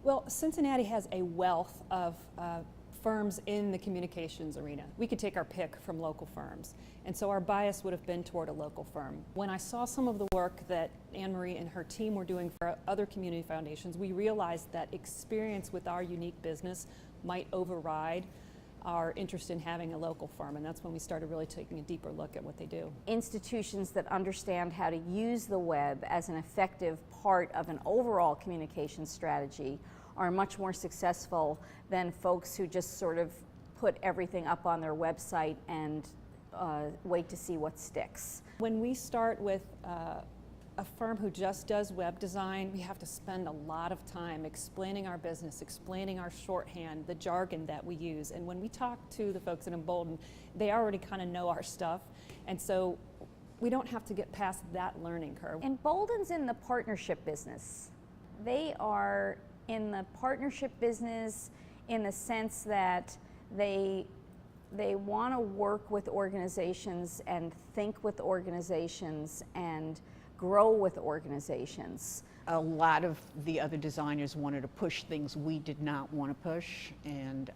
Well, Cincinnati has a wealth of firms in the communications arena. We could take our pick from local firms, and so our bias would have been toward a local firm. When I saw some of the work that Anne-Marie and her team were doing for other community foundations, we realized that experience with our unique business might override our interest in having a local firm, and that's when we started really taking a deeper look at what they do. Institutions that understand how to use the web as an effective part of an overall communications strategy are much more successful than folks who just sort of put everything up on their website and wait to see what sticks. When we start with a firm who just does web design, we have to spend a lot of time explaining our business, explaining our shorthand, the jargon that we use. And when we talk to the folks at Embolden, they already kind of know our stuff, and so we don't have to get past that learning curve. Embolden's in the partnership business. They are in the partnership business in the sense that they want to work with organizations and think with organizations and grow with organizations. A lot of the other designers wanted to push things we did not want to push, and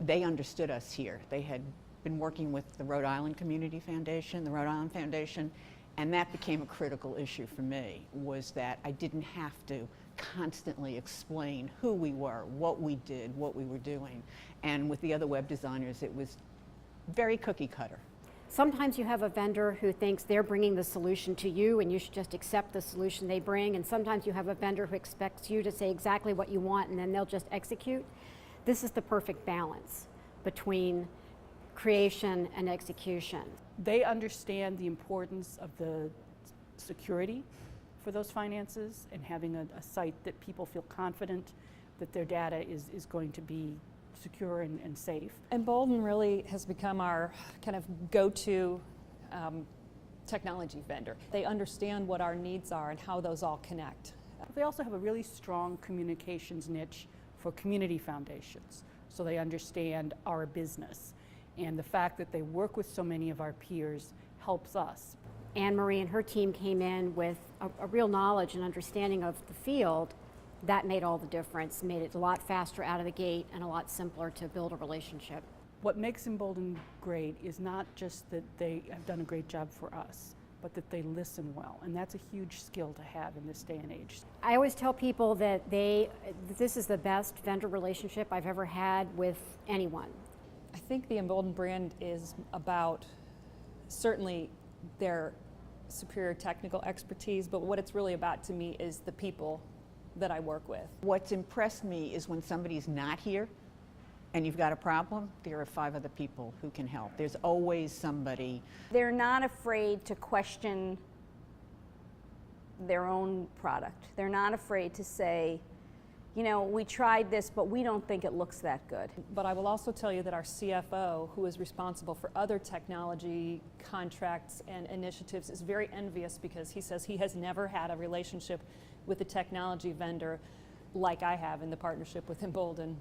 they understood us here. They had been working with the Rhode Island Community Foundation, the Rhode Island Foundation, and that became a critical issue for me, was that I didn't have to constantly explain who we were, what we did, what we were doing. And with the other web designers, it was very cookie cutter. Sometimes you have a vendor who thinks they're bringing the solution to you and you should just accept the solution they bring, and sometimes you have a vendor who expects you to say exactly what you want and then they'll just execute. This is the perfect balance between creation and execution. They understand the importance of the security for those finances and having a site that people feel confident that their data is going to be secure and safe. Embolden really has become our kind of go-to technology vendor. They understand what our needs are and how those all connect. They also have a really strong communications niche for community foundations, so they understand our business. And the fact that they work with so many of our peers helps us. Anne-Marie and her team came in with a real knowledge and understanding of the field. That made all the difference, made it a lot faster out of the gate and a lot simpler to build a relationship. What makes Embolden great is not just that they have done a great job for us, but that they listen well, and that's a huge skill to have in this day and age. I always tell people that this is the best vendor relationship I've ever had with anyone. I think the Embolden brand is about certainly their superior technical expertise, but what it's really about to me is the people that I work with. What's impressed me is when somebody's not here and you've got a problem, there are 5 other people who can help. There's always somebody. They're not afraid to question their own product. They're not afraid to say, you know, we tried this, but we don't think it looks that good. But I will also tell you that our CFO, who is responsible for other technology contracts and initiatives, is very envious because he says he has never had a relationship with a technology vendor like I have in the partnership with Embolden.